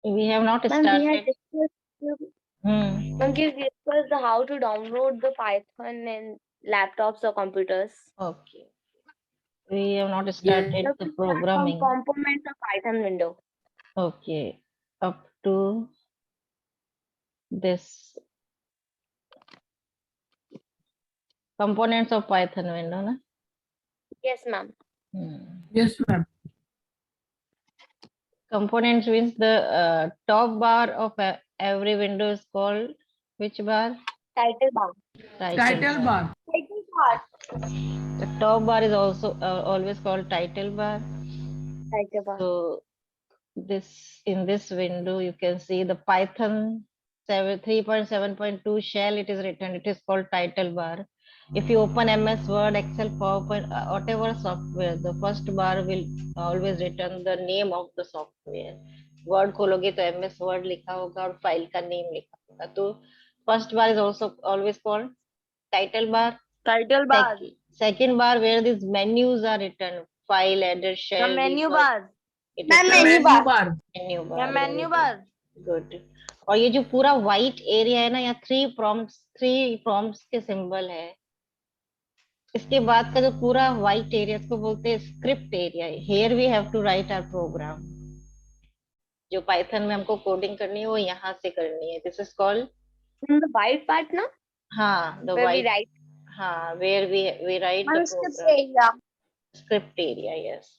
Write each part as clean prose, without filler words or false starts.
We have not Ma'am, we had started. discussed, Hmm. ma'am, we discussed how to download the Python in laptops or computers. Okay. We have not Yes. started So the we start from programming. components of Python window. Okay. Up to this components of Python window, na? Yes, ma'am. Yes, ma'am. Components means the top bar of every window is called which bar? Title bar. Title bar. Title bar. The top bar is also always called title bar. Title bar. So this in this window you can see the Python 3.7.2 shell. It is written. It is called title bar. If you open MS Word, Excel, PowerPoint, whatever software, the first bar will always return the name of the software. Word खोलोगे तो MS Word लिखा होगा और file का name लिखा होगा. तो first bar is also always called title bar. Title bar. Second bar where these menus are written, file, header, The shell, menu debug. bar. It is Ma'am, called menu bar. bar. menu The bar. menu bar. Good. और ये जो पूरा white area है ना, यहाँ three prompts के symbol है. इसके बाद का जो पूरा व्हाइट एरिया, इसको बोलते हैं script area. Here we have to write our program. जो पाइथन में हमको कोडिंग करनी है वो यहाँ से करनी है. This is called The white part, no? हाँ the Where we white. write. हाँ, where we write the Ma'am, script program. area. Script area, yes.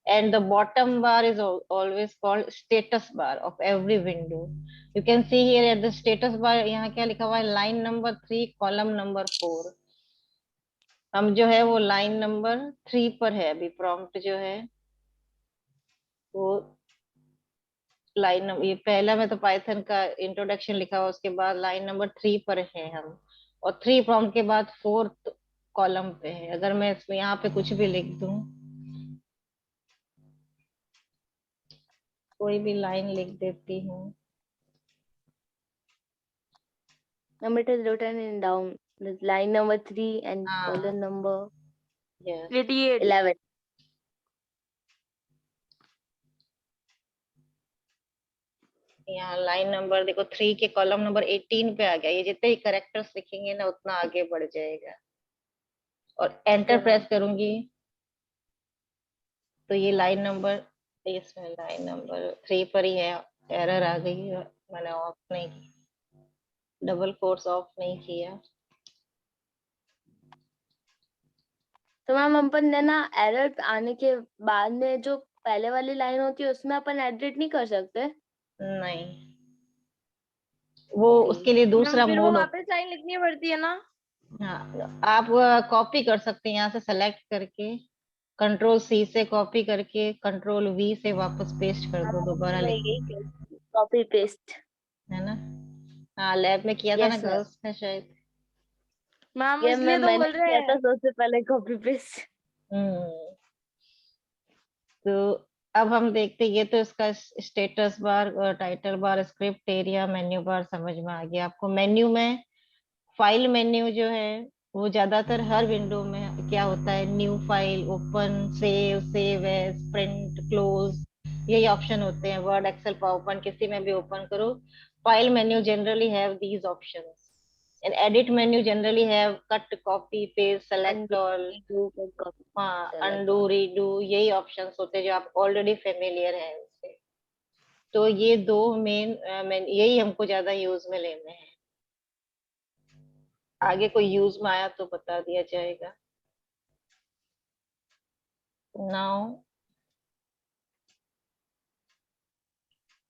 And the bottom bar is always called status bar of every window. You can see here at the status bar, यहाँ क्या लिखा हुआ है? Line number 3, column number 4. हम जो है वो line number 3 पर है अभी. प्रॉम्प्ट जो है वो लाइन नंबर, ये पहला में तो पाइथन का इंट्रोडक्शन लिखा हुआ, उसके बाद लाइन नंबर 3 पर है हम. और 3 प्रॉम्प्ट के बाद 4th कॉलम पे है. अगर मैं इसमें यहाँ पे कुछ भी लिख दूं, कोई भी लाइन लिख देती हूँ. It is written in down. This line number 3 and हाँ, column number यस. 11. यहाँ लाइन नंबर देखो 3 के कॉलम नंबर 18 पे आ गया. ये जितने ही करेक्टर्स लिखेंगे ना उतना आगे बढ़ जाएगा. और एंटर प्रेस करूंगी तो ये लाइन नंबर, इसमें लाइन नंबर 3 पर ही है. एरर आ गई है, मैंने ऑफ नहीं की, डबल कोट्स ऑफ नहीं किया. तो मैम अपन ने ना एरर आने के बाद में जो पहले वाली लाइन होती है उसमें अपन एडिट नहीं कर सकते. नहीं, वो उसके लिए मैम दूसरा फिर वो मोड. वापस लाइन लिखनी पड़ती है ना. हाँ, आप कॉपी कर सकते हैं यहाँ से सेलेक्ट करके. कंट्रोल सी से कॉपी करके कंट्रोल वी से वापस पेस्ट कर दो, दोबारा लिख. Copy paste. है ना? हाँ, लैब में किया था ना यस मैम. गर्ल्स ने शायद. मैम इसलिए तो बोल रहे हैं. सबसे पहले कॉपी पेस्ट. हम्म. तो अब हम देखते हैं, ये तो इसका status bar, title bar, script area, menu bar समझ में आ गया आपको. मेन्यू में फाइल मेन्यू जो है वो ज्यादातर हर विंडो में क्या होता है, new file, open, save as, print, close, यही ऑप्शन होते हैं. वर्ड, एक्सेल, पावरपॉइंट किसी में भी ओपन करो, file menu generally have these options. And edit menu generally have cut, copy, paste, select all, हाँ, अनडू, रीडू, यही ऑप्शंस होते हैं जो आप ऑलरेडी फेमिलियर हैं उससे. तो ये दो मेन यही हमको ज्यादा यूज में लेने हैं. आगे कोई यूज में आया तो बता दिया जाएगा. नाउ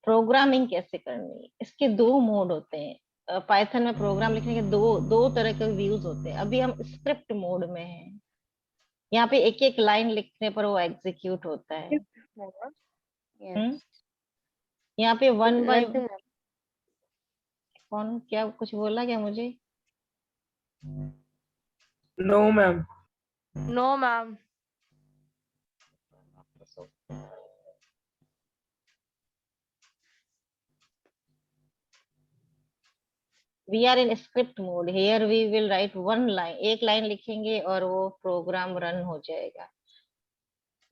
प्रोग्रामिंग कैसे करनी है, इसके दो मोड होते हैं. पाइथन में प्रोग्राम लिखने के दो दो तरह के व्यूज होते हैं. अभी हम स्क्रिप्ट मोड में हैं. यहाँ पे एक एक लाइन लिखने पर वो एग्जीक्यूट होता है. यहाँ पे वन बाय, कौन क्या कुछ बोला क्या मुझे? No ma'am. No ma'am. We are in script mode. Here we will write one line. एक लाइन लिखेंगे और वो प्रोग्राम रन हो जाएगा.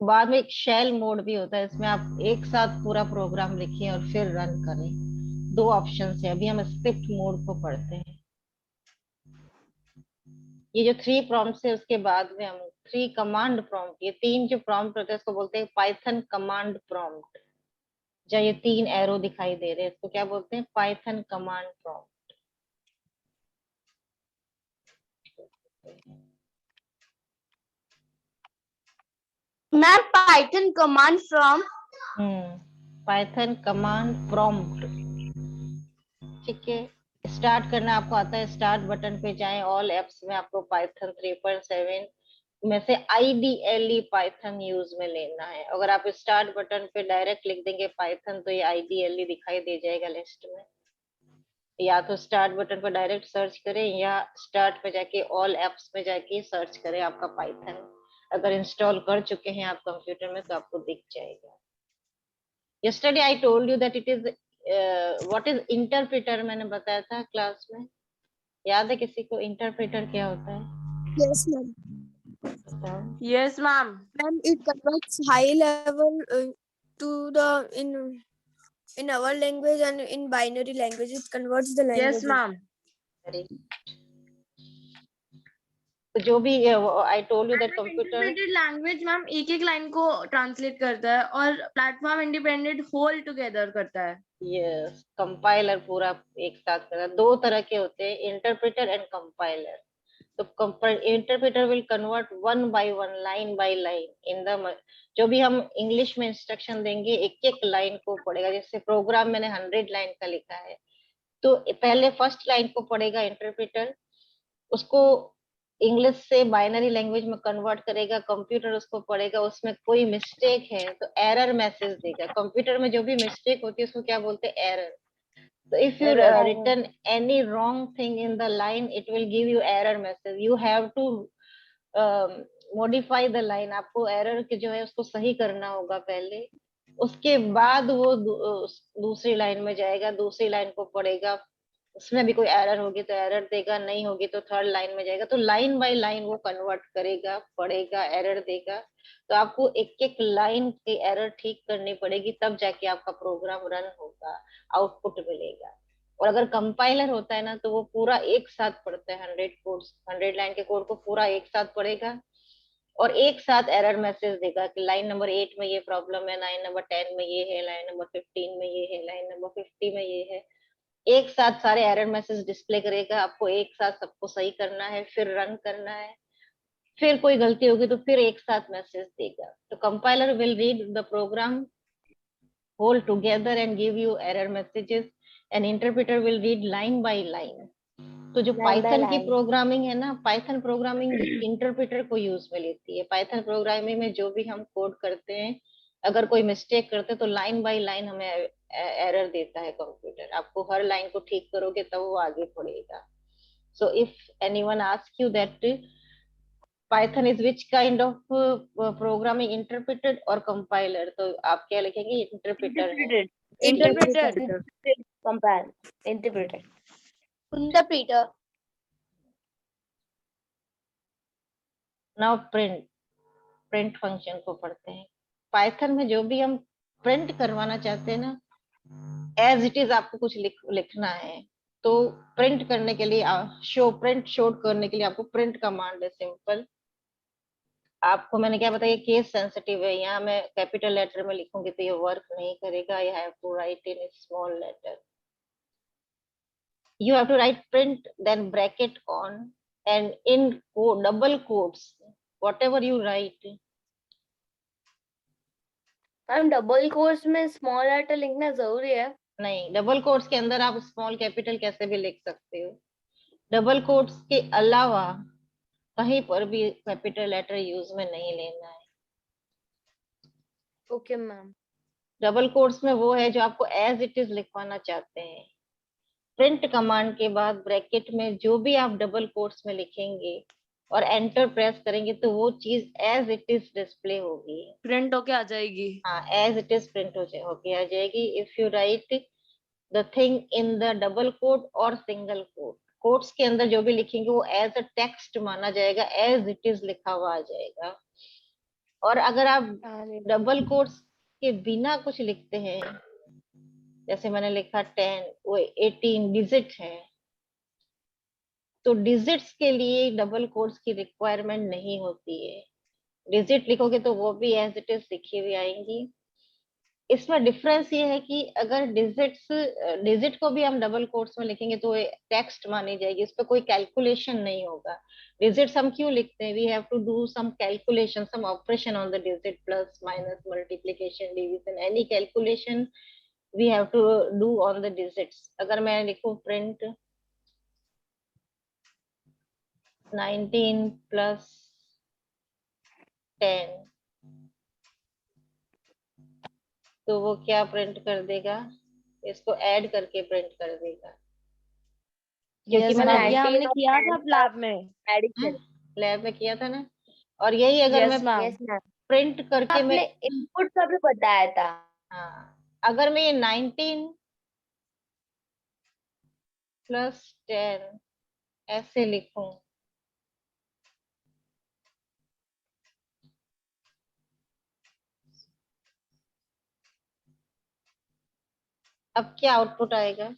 बाद में एक शेल मोड भी होता है, इसमें आप एक साथ पूरा प्रोग्राम लिखिए और फिर रन करें। दो ऑप्शन है। अभी हम स्क्रिप्ट मोड को पढ़ते हैं। ये जो 3 प्रॉम्प्ट्स है उसके बाद में हम 3 कमांड प्रॉम्प्ट, ये 3 जो प्रॉम्प्ट होते हैं इसको बोलते हैं पाइथन कमांड प्रॉम्प्ट। जहाँ ये 3 एरो दिखाई दे रहे हैं इसको क्या बोलते हैं? Python command prompt. Ma'am Python command from Python command prompt. ठीक है, स्टार्ट करना आपको आता है, स्टार्ट बटन पे जाएं, ऑल एप्स में आपको पाइथन 3.7 में से आईडीएलई पाइथन यूज में लेना है। अगर आप स्टार्ट बटन पे डायरेक्ट लिख देंगे पाइथन तो ये आईडीएलई दिखाई दे जाएगा लिस्ट में। या तो स्टार्ट बटन पर डायरेक्ट सर्च करें या स्टार्ट पे जाके ऑल एप्स में जाके सर्च करें आपका पाइथन। अगर इंस्टॉल कर चुके हैं आप कंप्यूटर में तो आपको दिख जाएगा। yesterday I told you that it is what is interpreter, मैंने बताया था क्लास में। याद है किसी को इंटरप्रेटर क्या होता है? Yes, ma'am. बताओ। Yes ma'am. Ma'am, it converts high level to the in our language and in binary language. It converts the language. Yes ma'am. तो जो भी I told you that computer independent language ma'am एक एक line को translate करता है और platform independent whole together करता है। यस, कंपाइलर पूरा एक साथ करता है। दो तरह के होते हैं, इंटरप्रेटर एंड कंपाइलर। तो interpreter will convert one by one, line by line in the, जो भी हम इंग्लिश में इंस्ट्रक्शन देंगे एक एक लाइन को पढ़ेगा। जैसे प्रोग्राम मैंने 100 लाइन का लिखा है तो पहले फर्स्ट लाइन को पढ़ेगा इंटरप्रेटर, उसको इंग्लिश से बाइनरी लैंग्वेज में कन्वर्ट करेगा, कंप्यूटर उसको पढ़ेगा, उसमें कोई मिस्टेक है तो एरर मैसेज देगा। कंप्यूटर में जो भी मिस्टेक होती है उसको क्या बोलते हैं? Error. So if you written any wrong thing in the line, it will give you error message. You have to modify the line. आपको error के जो है उसको सही करना होगा पहले, उसके बाद वो दूसरी लाइन में जाएगा, दूसरी लाइन को पढ़ेगा, उसमें भी कोई एरर होगी तो एरर देगा, नहीं होगी तो थर्ड लाइन में जाएगा। तो लाइन बाय लाइन वो कन्वर्ट करेगा, पढ़ेगा, एरर देगा। तो आपको एक एक लाइन की एरर ठीक करनी पड़ेगी, तब जाके आपका प्रोग्राम रन होगा, आउटपुट मिलेगा। और अगर कंपाइलर होता है ना तो वो पूरा एक साथ पढ़ता है, 100 लाइन के कोड को पूरा एक साथ पढ़ेगा और एक साथ एरर मैसेज देगा कि लाइन नंबर 8 में ये प्रॉब्लम है, लाइन नंबर 10 में ये है, लाइन नंबर 15 में ये है, लाइन नंबर 50 में ये है। एक साथ सारे एरर मैसेज डिस्प्ले करेगा। आपको एक साथ सबको सही करना है, फिर रन करना है, फिर कोई गलती होगी तो फिर एक साथ मैसेज देगा। तो compiler will read the program whole together and give you error messages and interpreter will read line by line. तो जो पाइथन की प्रोग्रामिंग है ना, पाइथन प्रोग्रामिंग इंटरप्रेटर को यूज में लेती है। पाइथन प्रोग्रामिंग में जो भी हम कोड करते हैं, अगर कोई मिस्टेक करते हैं तो लाइन बाय लाइन हमें एरर देता है कंप्यूटर। आपको हर लाइन को ठीक करोगे तब वो आगे बढ़ेगा। So if anyone ask you that Python is which kind of programming, interpreter और कंपाइलर, तो आप क्या लिखेंगे? Interpreter. Interpreter compile interpreter Interpreter. Now print function को पढ़ते हैं। पाइथन में जो भी हम प्रिंट करवाना चाहते हैं ना, एज इट इज आपको कुछ लिखना है तो प्रिंट करने के लिए शो करने के लिए आपको प्रिंट कमांड है सिंपल। आपको मैंने क्या बताया, केस सेंसिटिव है, यहाँ मैं कैपिटल लेटर में लिखूंगी तो ये वर्क नहीं करेगा। I have to write in small letter. You have to write print, then bracket on, and in double quotes, whatever you write. Ma'am double course में स्मॉल लेटर लिखना जरूरी है? नहीं, डबल कोट्स के अंदर आप स्मॉल कैपिटल कैसे भी लिख सकते हो। डबल कोट्स के अलावा कहीं पर भी कैपिटल लेटर यूज में नहीं लेना है। Okay ma'am. डबल कोट्स में वो है जो आपको एज इट इज लिखवाना चाहते हैं। प्रिंट कमांड के बाद ब्रैकेट में जो भी आप डबल कोट्स में लिखेंगे और एंटर प्रेस करेंगे तो वो चीज एज इट इज डिस्प्ले होगी, प्रिंट होके आ जाएगी। हाँ, एज इट इज प्रिंट होके आ जाएगी। If you write the thing in the double quote और सिंगल कोट, कोट्स के अंदर जो भी लिखेंगे वो एज अ टेक्स्ट माना जाएगा, एज इट इज लिखा हुआ आ जाएगा। और अगर आप अरे डबल कोट्स के बिना कुछ लिखते हैं, जैसे मैंने लिखा 10, वो 18 डिजिट है, तो डिजिट्स के लिए डबल कोट्स की रिक्वायरमेंट नहीं होती है। डिजिट लिखोगे तो वो भी एज इट इज लिखी हुई आएंगी। इसमें डिफरेंस ये है कि अगर डिजिट को भी हम डबल कोट्स में लिखेंगे तो टेक्स्ट मानी जाएगी, उस पर कोई कैलकुलेशन नहीं होगा। डिजिट्स हम क्यों लिखते हैं? We have to do some calculation, some operation on the digit, plus minus multiplication division, any calculation we have to do on the digits. अगर मैं लिखूं प्रिंट 19 प्लस 10, तो वो क्या प्रिंट कर देगा? इसको ऐड करके प्रिंट कर देगा, क्योंकि yes मैंने ma'am, ये 19 हमने और किया 10 था का लैब में एडिशन। लैब में किया था ना। और यही अगर मैं yes ma'am, Yes, ma'am. Print करके मैं, आपने इनपुट का भी बताया था। हाँ, अगर मैं ये 19 प्लस 10 ऐसे लिखूं, अब क्या आउटपुट आएगा?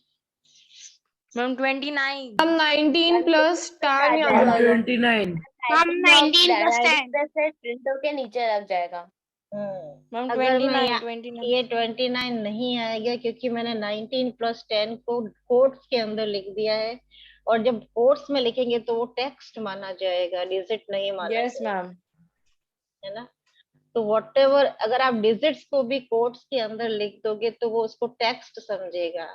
मैम 29 हम 19 प्लस 10 या मैम जाएगा। 29। हम 19 plus 10. से प्रिंट होके नीचे लग जाएगा। मैम अगर मैं 29 ये 29 नहीं आएगा, क्योंकि मैंने 19 प्लस 10 को कोट्स के अंदर लिख दिया है, और जब कोट्स में लिखेंगे तो वो टेक्स्ट माना जाएगा, डिजिट नहीं माना यस जाएगा, मैम, है ना। तो व्हाटएवर, अगर आप डिजिट्स को भी कोट्स के अंदर लिख दोगे तो वो उसको टेक्स्ट समझेगा।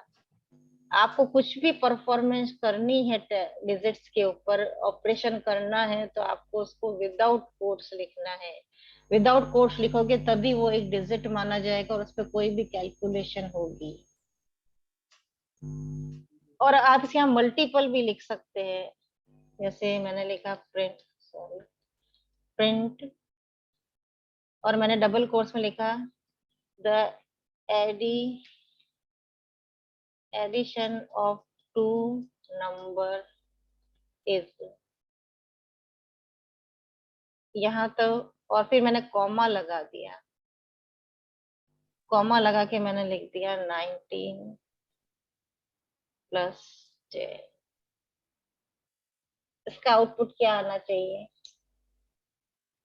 आपको कुछ भी परफॉर्मेंस करनी है डिजिट्स के ऊपर, ऑपरेशन करना है, तो आपको उसको विदाउट कोट्स लिखना है। विदाउट कोट्स लिखोगे तभी वो एक डिजिट माना जाएगा और उस पर कोई भी कैलकुलेशन होगी। और आप इसे यहाँ मल्टीपल भी लिख सकते हैं, जैसे मैंने लिखा प्रिंट, और मैंने डबल कोट्स में लिखा the addition of two number is, यहाँ तो, और फिर मैंने कॉमा लगा दिया, कॉमा लगा के मैंने लिख दिया 19 प्लस 10। इसका आउटपुट क्या आना चाहिए?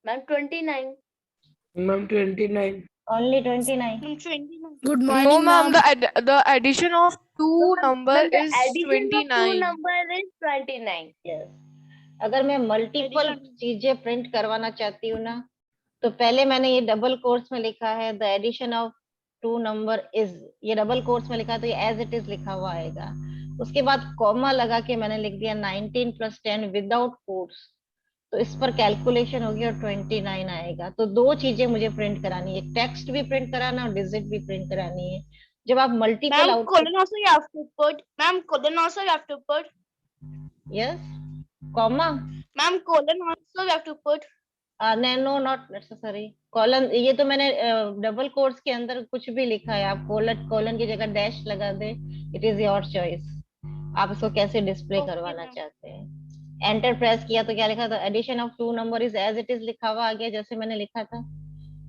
Ma'am 29। Ma'am 29। Only 29? Good No, morning, ma'am. ma'am. The addition of two number ma'am the is addition of two 29. Number is 29। Yes. अगर मैं मल्टीपल चीजें प्रिंट करवाना चाहती हूँ ना, तो पहले मैंने ये डबल कोट्स में लिखा है the addition of two number is, ये डबल कोट्स में लिखा, तो ये एज इट इज लिखा हुआ आएगा। उसके बाद कॉमा लगा के मैंने लिख दिया 19 प्लस 10 विदाउट कोट्स, तो इस पर कैलकुलेशन होगी और 29 आएगा। तो दो चीजें मुझे प्रिंट करानी है, टेक्स्ट भी प्रिंट कराना और डिजिट भी प्रिंट करानी है। जब आप multiple output, Colon also you have to put. Ma'am, colon also you have to put. Yes, comma, Ma'am, colon also you have to put. No not necessary, colon, ये तो मैंने डबल कोट्स के अंदर कुछ भी लिखा है, आप कोलन की जगह डैश लगा दे, इट इज योर चॉइस, आप इसको कैसे डिस्प्ले करवाना चाहते हैं। एंटर प्रेस किया तो क्या लिखा था? Addition of two number is as it is लिखा हुआ आ गया, जैसे मैंने लिखा था।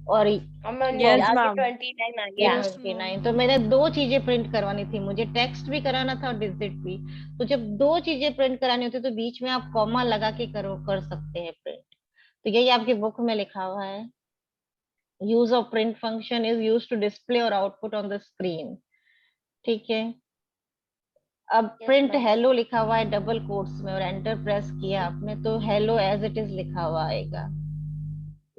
और yes, 29 आ गया। 29, तो मैंने दो चीजें प्रिंट करवानी थी, मुझे टेक्स्ट भी कराना था और डिजिट भी। तो जब दो चीजें प्रिंट करानी होती है तो बीच में आप कॉमा लगा के कर सकते हैं प्रिंट। तो यही आपकी बुक में लिखा हुआ है, use of print function is use to display और आउटपुट ऑन द स्क्रीन। ठीक है, अब Yes, प्रिंट ma'am. हेलो लिखा हुआ है डबल कोट्स में और एंटर प्रेस किया आपने, तो हेलो एज इट इज लिखा हुआ आएगा।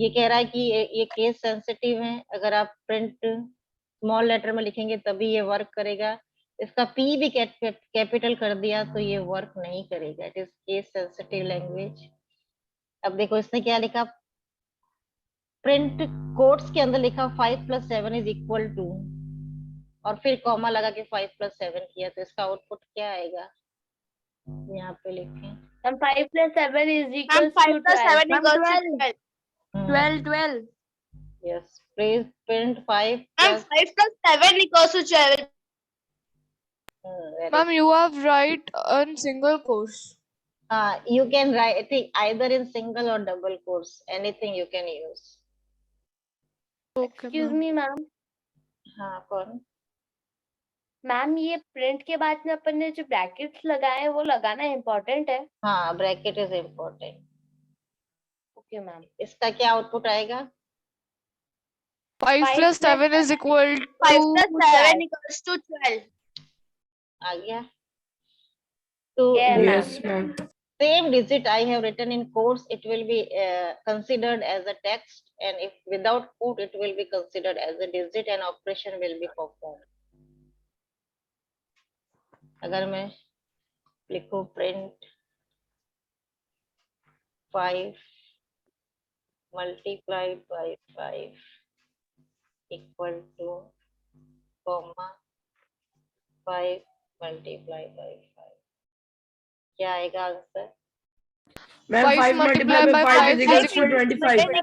ये कह रहा है कि ये केस सेंसिटिव है, अगर आप प्रिंट स्मॉल लेटर में लिखेंगे तभी ये वर्क करेगा। इसका पी भी कैपिटल कर दिया तो ये वर्क नहीं करेगा, it is case sensitive language. अब देखो इसने क्या लिखा, प्रिंट कोट्स के अंदर लिखा 5 प्लस 7 इज इक्वल टू, और फिर कॉमा लगा के 5 प्लस 7 किया, तो इसका आउटपुट क्या आएगा? यहाँ पे लिखें, Ma'am 5 plus 7 is Ma'am, equals 5 to plus 7 12. equals to 12. 12. Yes, print 5 Ma'am, plus, 5 plus 7 equals to 12. Ma'am, you have right on single course. you can write it either in single or double quotes, anything you can use. Okay, excuse ma'am. Me ma'am, हाँ कौन? Ma'am ये print के बाद में अपन ने जो brackets लगाए हैं वो लगाना इम्पोर्टेंट है? हाँ bracket is important. Okay ma'am. इसका क्या आउटपुट आएगा? 5 plus 7 is equal 5 to plus 7 equals to 12. आ गया? तो Yeah, the Yes, ma'am. same digit I have written in quotes, it will be considered as a text, and if without quote, it will be considered as a digit, and operation will be performed. अगर मैं लिखूं print 5 multiplied by 5 equal to comma 5 multiplied by 5, क्या आएगा answer? Ma'am, 5 5 multiplied by 5 is equals to 25. 10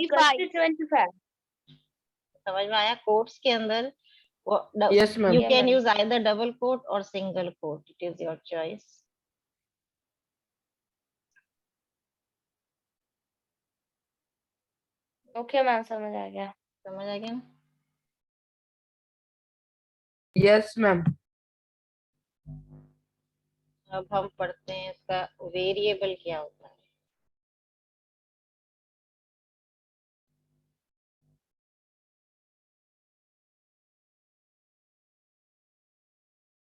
equals to 25. समझ में आया? Quotes के अंदर Yes, ma'am. you Yeah, can ma'am. use either double quote or single quote, it is your choice. Okay ma'am, समझ आ गया। समझ आ गया ना? Yes, ma'am. अब हम पढ़ते हैं इसका वेरिएबल क्या होता है।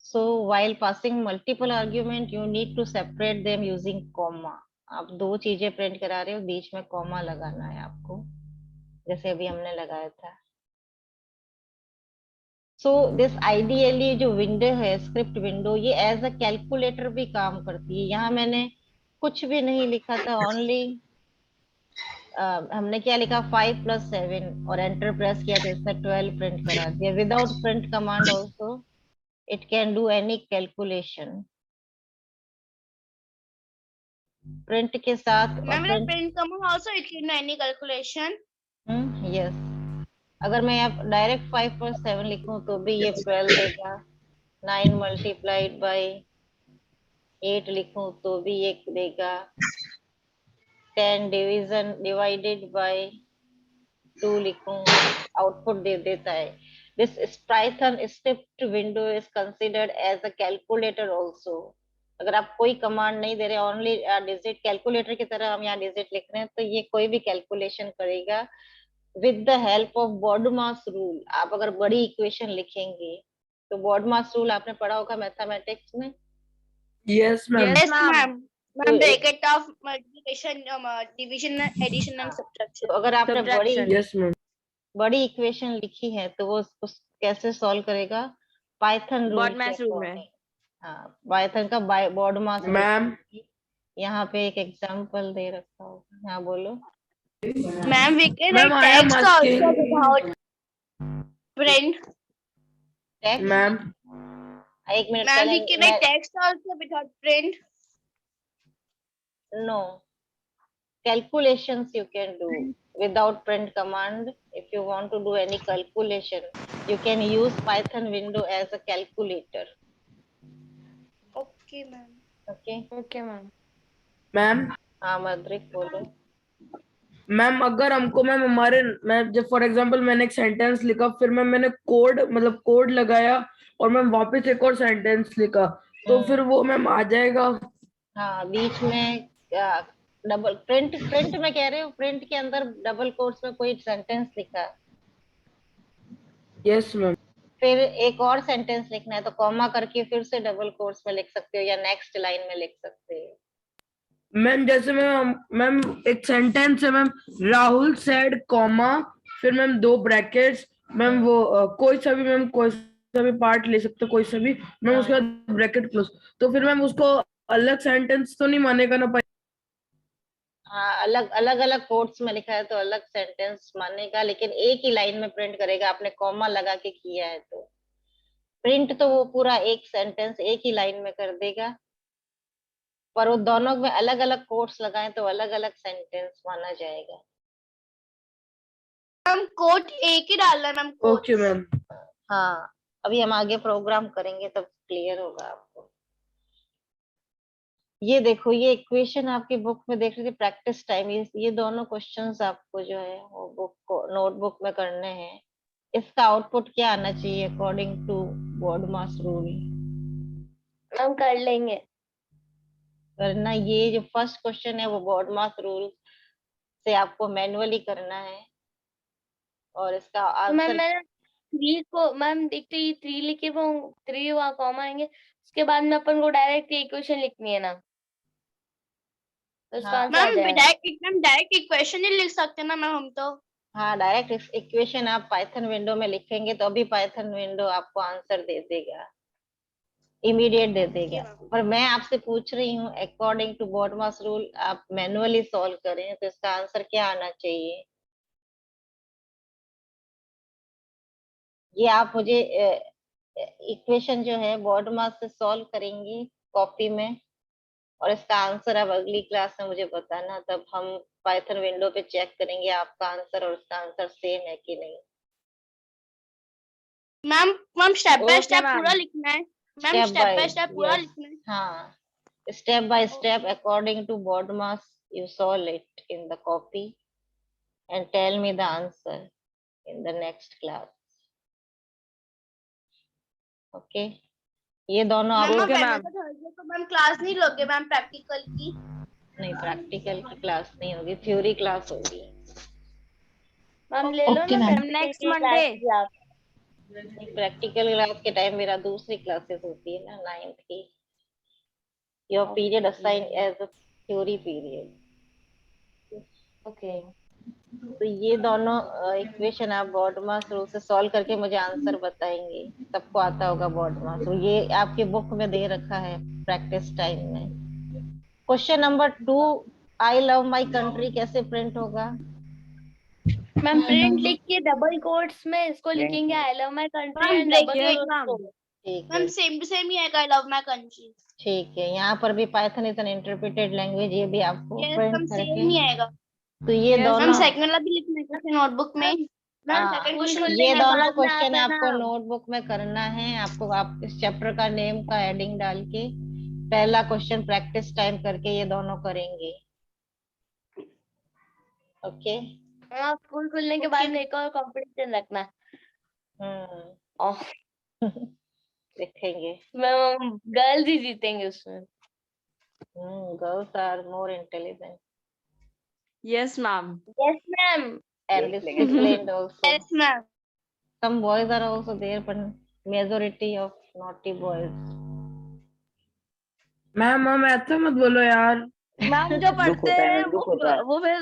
So while passing multiple argument, you need to separate them using comma. आप दो चीजें प्रिंट करा रहे हो, बीच में कॉमा लगाना है आपको, जैसे अभी हमने लगाया था। सो दिस आइडियली जो विंडो है, स्क्रिप्ट विंडो, ये एज अ कैलकुलेटर भी काम करती है। यहाँ मैंने कुछ भी नहीं लिखा था, ओनली हमने क्या लिखा 5 plus 7 और एंटर प्रेस किया तो इसने 12 प्रिंट करा दिया। Without print command also it can do any calculation. Print के साथ Ma'am, in print command also it can do any calculation. Yes, अगर मैं अब डायरेक्ट 5 plus 7 लिखूं तो भी ये 12 देगा। 9 multiplied by 8 लिखूं तो भी ये देगा। 10 डिवीजन डिवाइडेड बाय 2 लिखूं, आउटपुट दे देता है। This Python script window is considered as a calculator also. अगर आप कोई कमांड नहीं दे रहे, ओनली डिजिट, कैलकुलेटर की तरह हम यहाँ डिजिट लिख रहे हैं, तो ये कोई भी कैलकुलेशन करेगा with the help of BODMAS rule. आप अगर बड़ी इक्वेशन लिखेंगे तो बॉडमास रूल आपने पढ़ा होगा मैथमेटिक्स में। Yes, ma'am. Yes, ma'am. तो Ma'am, bracket of multiplication, division, addition and subtraction. तो अगर आपने Yes, ma'am. बड़ी इक्वेशन लिखी है तो वो उस कैसे सॉल्व करेगा? पाइथन रूल Bodmas rule में। हाँ, पाइथन का बॉडमास रूल। Ma'am. यहाँ पे एक एग्जांपल दे रखा होगा, हाँ बोलो। Ma'am, we can Ma'am, write I am text also asking. without print. Text Ma'am. एक मिनट Ma'am, we पहले can write text also without print. No, calculations you can do without print command. If you want to do any calculation, you can use Python window as a calculator. Okay, ma'am. Okay? Okay ma'am. Ma'am. हाँ मद्रिक बोलो। Ma'am अगर हमको ma'am हमारे मैं जब for example मैंने एक sentence लिखा, फिर मैंने कोड मतलब कोड लगाया और मैम वापस एक और सेंटेंस लिखा, तो फिर वो मैम आ जाएगा? हाँ, बीच में डबल प्रिंट में कह रहे हो, प्रिंट के अंदर डबल कोट्स में कोई सेंटेंस लिखा, यस मैम। फिर एक और सेंटेंस लिखना है तो कॉमा करके फिर से डबल कोट्स में लिख सकते हो या नेक्स्ट लाइन में लिख सकते हो। मैम जैसे मैम एक सेंटेंस है मैम, राहुल सेड कॉमा, फिर मैम 2 ब्रैकेट्स, मैम वो कोई सा भी पार्ट ले सकते, कोई सा भी मैम, उसके बाद ब्रैकेट क्लोज, तो फिर मैम उसको अलग सेंटेंस तो नहीं मानेगा ना? हाँ, अलग कोट्स में लिखा है तो अलग सेंटेंस मानेगा, लेकिन एक ही लाइन में प्रिंट करेगा। आपने कॉमा लगा के किया है तो प्रिंट तो वो पूरा एक सेंटेंस एक ही लाइन में कर देगा, पर वो दोनों में अलग अलग कोट्स लगाए तो अलग अलग सेंटेंस माना जाएगा। मैम कोट एक ही डालना है मैम। Okay ma'am. हाँ, अभी हम आगे प्रोग्राम करेंगे तब क्लियर होगा आपको। ये देखो, ये इक्वेशन आपकी बुक में देख रहे थे, प्रैक्टिस टाइम, ये दोनों क्वेश्चंस आपको जो है वो बुक को नोटबुक में करने हैं। इसका आउटपुट क्या आना चाहिए अकॉर्डिंग टू बॉडमास रूल? हम कर लेंगे। करना, ये जो फर्स्ट क्वेश्चन है वो बॉडमास रूल से आपको मैन्युअली करना है, और इसका तो मैम आंसर मैं 3 को मैम देखते ही 3 लिखे वो 3 वहाँ कॉमा आएंगे, उसके बाद में अपन को डायरेक्ट इक्वेशन लिखनी है ना, तो उसका हाँ आंसर आ जाएगा। डायरेक्ट इक्वेशन ही लिख सकते हैं ना मैम हम तो। हाँ, डायरेक्ट इक्वेशन आप पाइथन विंडो में लिखेंगे तो अभी पाइथन विंडो आपको आंसर दे देगा, इमीडिएट दे देगा। पर मैं आपसे पूछ रही हूँ अकॉर्डिंग टू बॉडमास रूल आप मैनुअली सॉल्व करें तो इसका आंसर क्या आना चाहिए? ये आप मुझे इक्वेशन जो है बॉडमास से सॉल्व करेंगी कॉपी में, और इसका आंसर आप अगली क्लास में मुझे बताना, तब हम पाइथन विंडो पे चेक करेंगे आपका आंसर और उसका आंसर सेम है कि नहीं। Ma'am step by okay step ma'am. पूरा लिखना है। Ma'am step step by, by step पूरा यस, लिखना है। हाँ, step by step according to BODMAS you solve it in the copy and tell me the answer in the next class. Okay, ये दोनों आप ma'am Okay, Wednesday ma'am. Thursday को ma'am class नहीं लोगे मैम प्रैक्टिकल की? नहीं, practical की class नहीं होगी, थ्योरी क्लास होगी। मैम ले लो Okay, ना ma'am. प्रैक्टिकल Next की Monday. क्लास भी आप। प्रैक्टिकल क्लास के टाइम मेरा दूसरी क्लासेस होती है ना, 9th की। Your period assign as a theory period. Okay. तो ये दोनों इक्वेशन आप बॉडमास रूल से सॉल्व करके मुझे आंसर बताएंगे, सबको आता होगा बॉडमास रूल, ये आपके बुक में दे रखा है प्रैक्टिस टाइम में। Question number 2, I love my country कैसे प्रिंट होगा? मैम प्रिंट लिख के डबल कोट्स में इसको लिखेंगे I love my country ma'am and double देखिए कोट्स। ठीक मैम है, सेम टू सेम ही है आई लव माय कंट्री। ठीक है, यहाँ पर भी Python is an interpreted language, ये भी आपको यस प्रिंट मैम करके, सेम ही आएगा। तो ये Yes, दोनों, मैम सेकंड वाला भी लिखना है क्या नोटबुक में? मैम हाँ, सेकंड स्कूल क्वेश्चन खुलने ये के दोनों बाद में क्वेश्चन आता आपको ना। नोटबुक में करना है, आपको आप इस चैप्टर का नेम का हेडिंग डाल के पहला क्वेश्चन प्रैक्टिस टाइम करके ये दोनों करेंगे। ओके, हाँ, स्कूल खुलने के बाद में एक और कंपटीशन रखना है। ओह, देखेंगे। मैम गर्ल्स ही जीतेंगे उसमें। Girls are more intelligent Yes, ma'am. Yes ma'am. and disciplined also. Yes ma'am. Some boys are also there, but majority of naughty boys. Ma'am ऐसा मत बोलो यार। मैम जो पढ़ते हैं वो फिर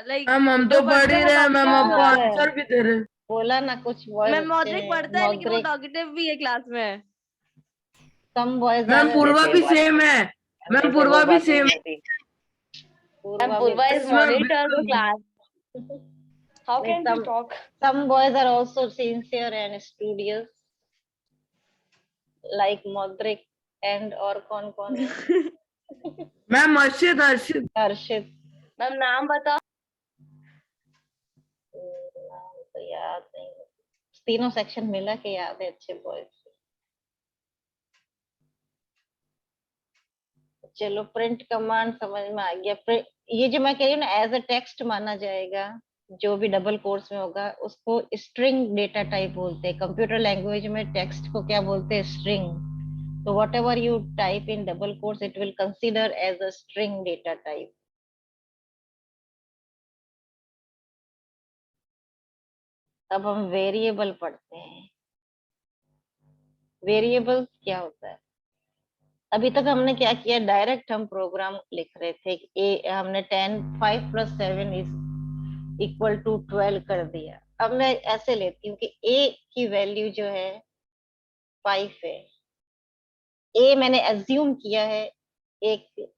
लाइक मैम हम तो पढ़ ही रहे हैं, मैम आपको आंसर भी दे रहे हैं। बोला ना, कुछ बॉयज मैम अच्छे मौद्रिक हैं, पढ़ता है लेकिन वो मौद्रिक, टॉकेटिव भी है क्लास में। some boys मैम are, पूर्वा भी सेम है, मैम पूर्वा भी सेम है। मैम पूर्वा पूर्वा भी, is Yes, ma'am, monitor the बिल्कुल। क्लास। हाउ नहीं, can we talk? some boys are also sincere and studious like Modric and और कौन कौन है? मैम अर्षित अर्षित हर्षित, मैम नाम बताओ। नाम तो याद नहीं, तीनों सेक्शन मिला के याद है अच्छे बॉयज। चलो, प्रिंट कमांड समझ में आ गया। ये जो मैं कह रही हूँ ना, एज अ टेक्स्ट माना जाएगा, जो भी डबल कोर्स में होगा उसको स्ट्रिंग डेटा टाइप बोलते हैं। कंप्यूटर लैंग्वेज में टेक्स्ट को क्या बोलते हैं? स्ट्रिंग। तो whatever you type in double quotes it will consider as a string data type. अब हम वेरिएबल पढ़ते हैं। वेरिएबल क्या होता है? अभी तक हमने क्या किया, डायरेक्ट हम प्रोग्राम लिख रहे थे। हमने 10 5 + 7 = 12 कर दिया। अब मैं ऐसे लेती हूँ कि a की वैल्यू जो है 5 है। a मैंने एज्यूम किया है, एक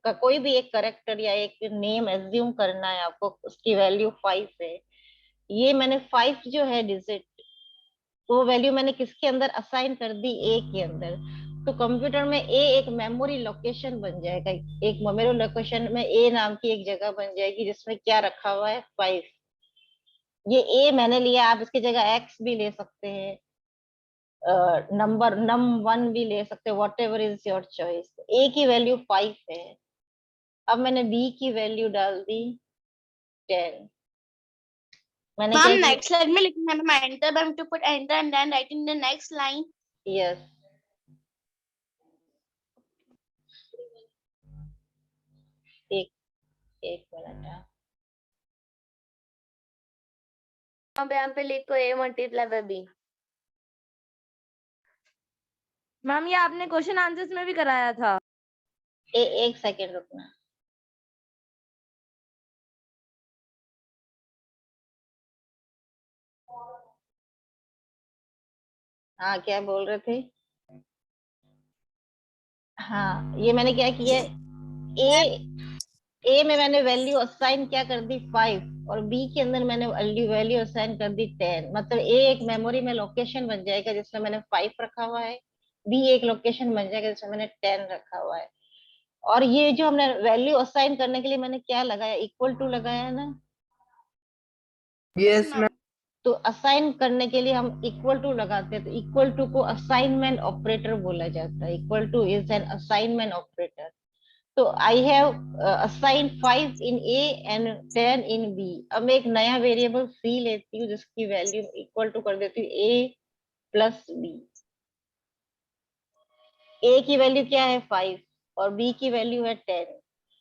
का कोई भी एक करेक्टर या एक नेम एज्यूम करना है आपको, उसकी वैल्यू 5 है। ये मैंने 5 जो है डिजिट, वो वैल्यू मैंने किसके अंदर असाइन कर दी? a के अंदर। तो कंप्यूटर में a एक मेमोरी लोकेशन बन जाएगा, एक मेमोरी लोकेशन में a नाम की एक जगह बन जाएगी जिसमें क्या रखा हुआ है? 5। ये a मैंने लिया, आप इसकी जगह x भी ले सकते हैं, नंबर नम 1 भी ले सकते हो, whatever is your choice. A की वैल्यू 5 है, अब मैंने बी की वैल्यू डाल दी 10। मैंने क्या मैम किया? नेक्स्ट लाइन में लिखना है ma'am, enter ma'am to put enter and then write in the next line. Yes, एक एक मिनट है। यहाँ पे लिखो a multiply by b। Ma'am ये आपने क्वेश्चन आंसर्स में भी कराया था। एक सेकेंड रुकना। हाँ, क्या बोल रहे थे? हाँ, ये मैंने क्या किया, ए में मैंने वैल्यू असाइन क्या कर दी 5, और बी के अंदर मैंने वैल्यू असाइन कर दी 10। मतलब ए एक मेमोरी में लोकेशन बन जाएगा जिसमें मैंने 5 रखा हुआ है, बी एक लोकेशन बन जाएगा जिसमें मैंने 10 रखा हुआ है। और ये जो हमने वैल्यू असाइन करने के लिए मैंने क्या लगाया, इक्वल टू लगाया है ना। Yes ma'am. तो असाइन करने के लिए हम इक्वल टू लगाते हैं, तो इक्वल टू को असाइनमेंट ऑपरेटर बोला जाता है। Equal to is an assignment operator. तो I have assign 5 in a and 10 in b. अब मैं एक नया वेरिएबल सी लेती हूँ जिसकी वैल्यू इक्वल टू कर देती हूँ ए प्लस बी। ए की वैल्यू क्या है 5 और बी की वैल्यू है 10।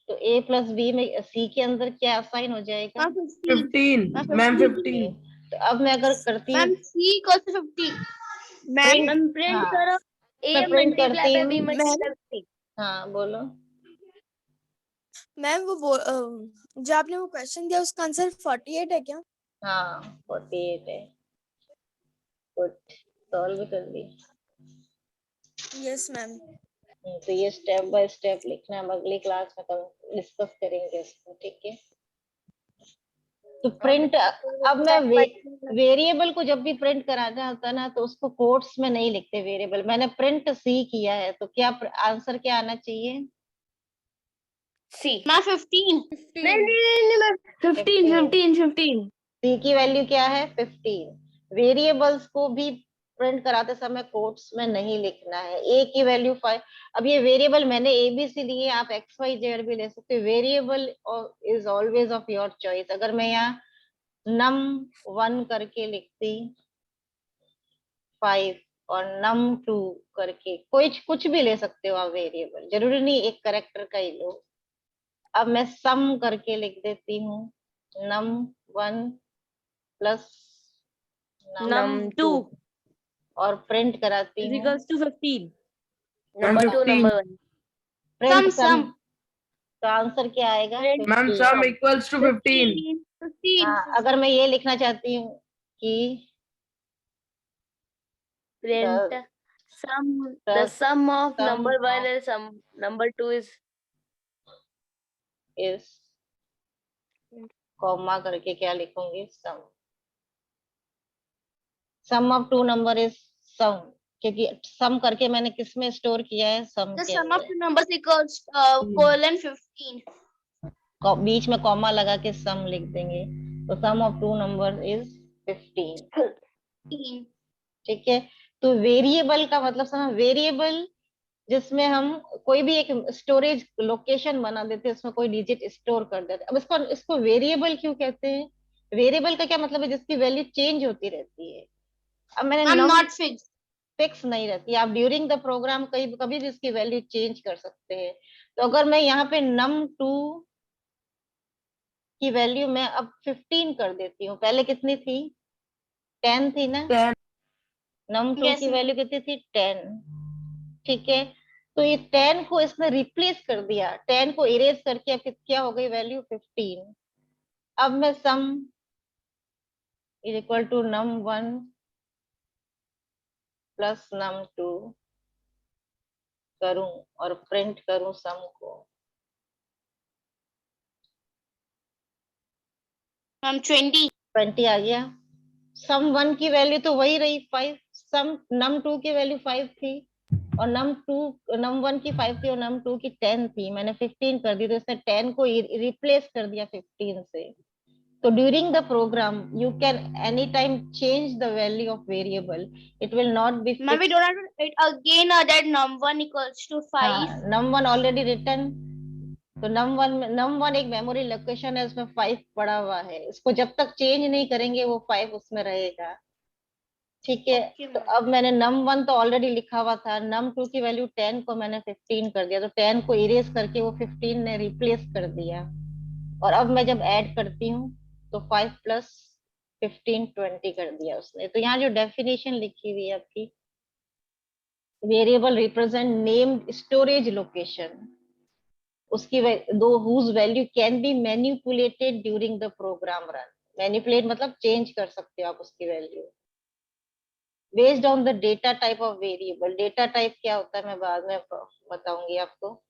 तो ए प्लस बी में सी के अंदर क्या असाइन हो जाएगा? मैम 15। 15 मैम 15। तो अब मैं अगर करती हूँ ma'am C equal to 50। Ma'am ma'am print हाँ, करो a मैं प्रिंट मल्टीप्लाई करती बाय b हूँ। Multiply by c। हाँ बोलो। मैम जो आपने वो क्वेश्चन दिया उसका आंसर 48 है क्या? हाँ 48 है। गुड, सॉल्व कर दी। Yes ma'am. तो ये स्टेप बाय स्टेप लिखना है, हम अगली क्लास में डिस्कस करेंगे इसको, ठीक है। तो प्रिंट, अब मैं वेरिएबल को जब भी प्रिंट कराना होता है ना तो उसको कोट्स में नहीं लिखते वेरिएबल। मैंने प्रिंट सी किया है तो क्या आंसर क्या आना चाहिए? c। मैम 15। नहीं मैम 15। सी की वैल्यू क्या है 15। वेरिएबल्स को भी प्रिंट कराते समय कोट्स में नहीं लिखना है। ए की वैल्यू 5। अब ये वेरिएबल मैंने एबीसी लिए, आप एक्स वाई जेड भी ले सकते हो। Variable is always of your choice. अगर मैं यहाँ num1 करके लिखती 5 और num2 करके, कोई कुछ भी ले सकते हो आप वेरिएबल, जरूरी नहीं एक करेक्टर का ही लो। अब मैं सम करके लिख देती हूँ num1 प्लस num2 और प्रिंट कराती is हूँ equals to 15। Number 2 15। Number 1। Print sum तो आंसर क्या आएगा? Print ma'am 15। Sum equals to 15। 15। हाँ, अगर मैं ये लिखना चाहती हूँ कि print the the sum of sum number 1 of and number 2 is is comma करके क्या लिखूंगी, sum of two number is sum, क्योंकि सम करके मैंने किस में स्टोर किया है, सम The के sum of अंदर। two numbers equals colon 15. बीच में कॉमा लगा के सम लिख देंगे, तो सम ऑफ टू नंबर इज 15। ठीक है। तो वेरिएबल का मतलब समझ, वेरिएबल जिसमें हम कोई भी एक स्टोरेज लोकेशन बना देते हैं, उसमें कोई डिजिट स्टोर कर देते हैं। अब इसको इसको वेरिएबल क्यों कहते हैं? वेरिएबल का क्या मतलब है? जिसकी वैल्यू चेंज होती रहती है। अब मैंने I'm num not fixed. Fix नहीं रहती, आप ड्यूरिंग द प्रोग्राम कभी कभी भी इसकी वैल्यू चेंज कर सकते हैं। तो अगर मैं यहाँ पे num2 की वैल्यू मैं अब 15 कर देती हूँ, पहले कितनी थी? 10 थी ना। 10। num2 Yes, की ma'am. वैल्यू कितनी थी? 10। ठीक है। तो ये 10 को इसने रिप्लेस कर दिया, 10 को इरेज करके अब क्या हो गई वैल्यू 15। अब मैं sum is equal to num1 plus num2 करूं और प्रिंट करूं सम को। I'm 20. 20 आ गया। सम 1 की वैल्यू तो वही रही 5, सम num2 की वैल्यू 5 थी और num1 की 5 थी और num2 की 10 थी। मैंने 15 कर दी, तो इसने 10 को रिप्लेस कर दिया 15 से। So during the program, you can anytime change the value of variable. It will not be Ma'am, we fixed. don't have to write again that num1 equals to 5. num1 already written. तो num1 एक memory location है, उसमें 5 पड़ा हुआ है, इसको जब तक चेंज नहीं करेंगे वो 5 उसमें रहेगा। ठीक है। Okay, तो ma'am. अब मैंने num1 तो ऑलरेडी लिखा हुआ था, num2 की वैल्यू 10 को मैंने 15 कर दिया, तो 10 को इरेज करके वो 15 ने रिप्लेस कर दिया। और अब मैं जब ऐड करती हूँ तो 5 प्लस 15 20 कर दिया उसने। तो यहाँ जो डेफिनेशन लिखी हुई है आपकी, variable represent named storage location, उसकी दो whose value can be manipulated during the program run. Manipulate मतलब चेंज कर सकते हो आप उसकी value based on the data type of variable. Data type क्या होता है मैं बाद में बताऊंगी आपको।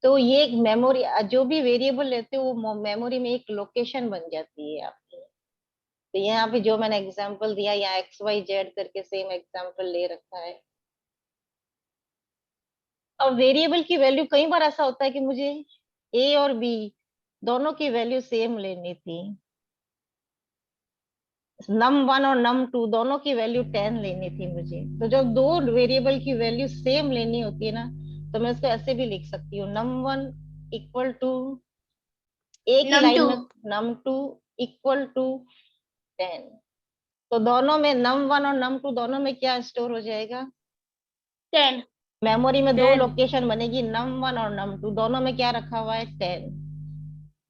तो ये एक मेमोरी, जो भी वेरिएबल लेते हो वो मेमोरी में एक लोकेशन बन जाती है आपकी। तो यहाँ पे जो मैंने एग्जांपल दिया, यहाँ XYZ करके सेम एग्जांपल ले रखा है। अब वेरिएबल की वैल्यू कई बार ऐसा होता है कि मुझे A और B दोनों की वैल्यू सेम लेनी थी, num1 और num2 दोनों की वैल्यू 10 लेनी थी मुझे। तो जब दो वेरिएबल की वैल्यू सेम लेनी होती है ना, तो मैं इसको ऐसे भी लिख सकती हूँ, num1 इक्वल टू A की लाइन में num2 इक्वल टू 10। तो दोनों में num1 और num2 दोनों में क्या स्टोर हो जाएगा? 10. मेमोरी में दो 10. लोकेशन बनेगी, num1 और num2 दोनों में क्या रखा हुआ है? 10।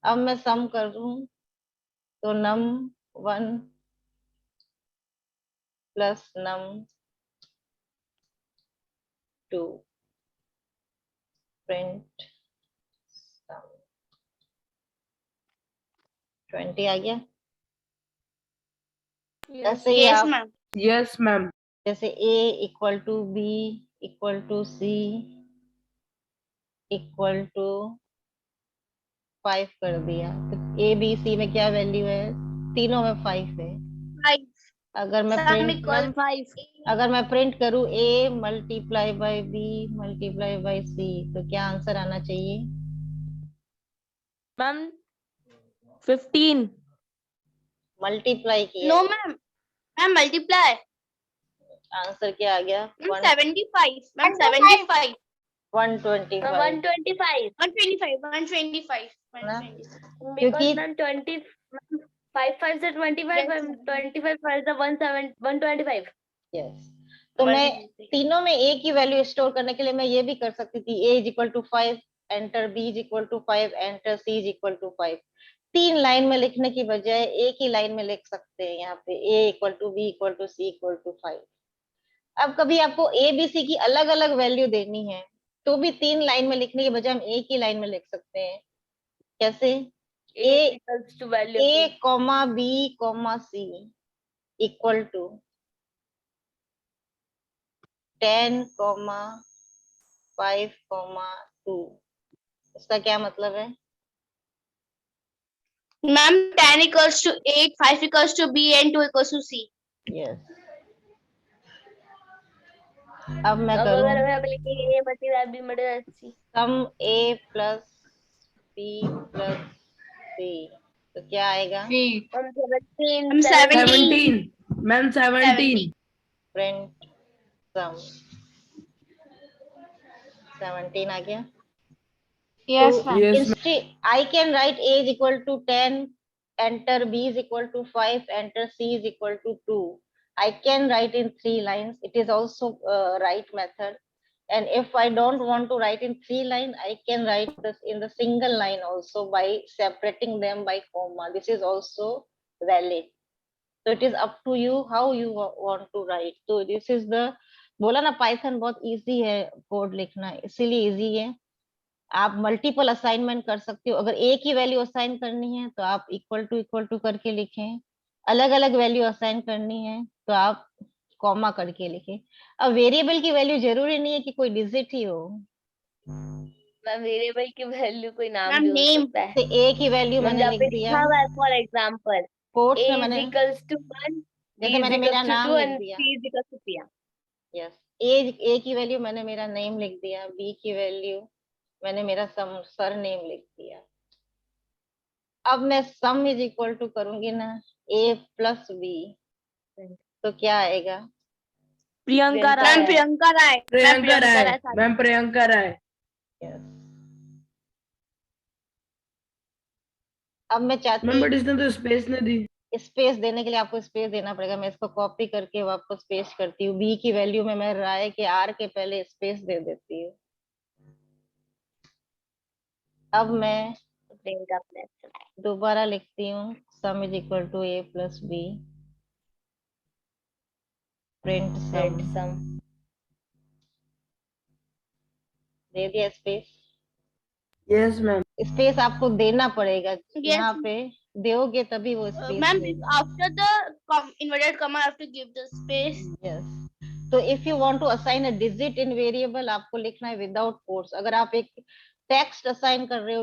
अब मैं सम करूं तो num1 प्लस num2 प्रिंट 20 आ गया। ऐसे ही Yes, आप ma'am. Yes, ma'am. जैसे A equal to B equal to C equal to 5 कर दिया, तो A B C में क्या वैल्यू है? तीनों में 5 है। 5. अगर मैं Sum प्रिंट equals 5. अगर मैं प्रिंट करूं A multiply by B multiply by C, तो क्या आंसर आना चाहिए? मैम 15. मल्टीप्लाई किया No, है, ma'am. Ma'am, multiply. आंसर क्या आ गया? Ma'am, 75. Ma'am, 75. 125 125. 125. 125. ना, 125. क्योंकि Because मैम 20 5 5 से 25 Yes, and 25 5 से 125. यस। तो मैं तीनों में A की वैल्यू स्टोर करने के लिए मैं ये भी कर सकती थी, A is equal to 5 enter, B is equal to 5 enter, C is equal to 5। 3 line में लिखने की बजाय एक ही लाइन में लिख सकते हैं, यहाँ पे A equal to B equal to C equal to 5। अब कभी आपको A B C की अलग अलग वैल्यू देनी है तो भी 3 लाइन में लिखने के बजाय हम एक ही लाइन में लिख सकते हैं। कैसे? A equals to value of A A. Comma B comma C equal to 10 comma 5 comma 2। इसका क्या मतलब है? Ma'am, 10 equals to 8, 5 equals to B, and 2 equals to C. Yes. अब मैं अब करूं अगर हम लिखेंगे A multiply B multiply C. Sum A plus B plus C, तो क्या आएगा? हम 17 I'm 17. 17. Ma'am, 17. प्रिंट सम 17 आ गया। Yes, तो ma'am. Yes, ma'am. instead I can write A is equal to 10, enter B is equal to 5, enter C is equal to 2. I can write in 3 lines. It is also right method. And if I don't want to write in 3 lines, I can write this in the single line also by separating them by comma. This is also valid. So it is up to you how you want to write. So this is the, बोला ना Python बहुत easy है code लिखना, इसीलिए easy है। आप multiple assignment कर सकते हो। अगर एक ही वैल्यू असाइन करनी है तो आप इक्वल टू करके लिखें, अलग अलग वैल्यू असाइन करनी है तो आप कॉमा करके लिखें। अब वेरिएबल की वैल्यू जरूरी नहीं है कि कोई डिजिट ही हो, मैम वेरिएबल की वैल्यू कोई नाम Ma'am, भी हो name. सकता है। तो ए की वैल्यू मैम मैंने जहाँ लिख पे दिया लिखा हुआ है फॉर एग्जाम्पल कोर्ट्स A में, is मैंने equals to 1, B जैसे is मैंने मेरा equals to नाम 2 लिख and दिया। C is equals to 3. Yes, ए की वैल्यू मैंने मेरा नेम लिख दिया, बी की वैल्यू मैंने मेरा सर नेम लिख दिया। अब मैं सम इज इक्वल टू करूंगी ना a प्लस b, तो क्या आएगा? प्रियंका मैम राय। प्रियंका राय। प्रियंका राय। साथ- मैम प्रियंका राय। Yes. अब मैं चाहती मैम बट इसने तो स्पेस नहीं दी। स्पेस देने के लिए आपको स्पेस देना पड़ेगा। मैं इसको कॉपी करके वापस पेस्ट करती हूँ। बी की वैल्यू में मैं राय के आर के पहले स्पेस दे देती हूँ। अब मैं प्रियंका प्लस दोबारा लिखती हूँ sum is equal to a plus b, print print sum. Sum. दे दिया स्पेस। Yes ma'am. स्पेस आपको देना पड़ेगा, यहाँ पे दोगे तभी वो स्पेस Ma'am, देगा। after the inverted comma, I have to give the space. Yes, तो if you want to assign a digit in variable, आपको लिखना है विदाउट कोट्स। अगर आप एक टेक्स्ट असाइन कर रहे हो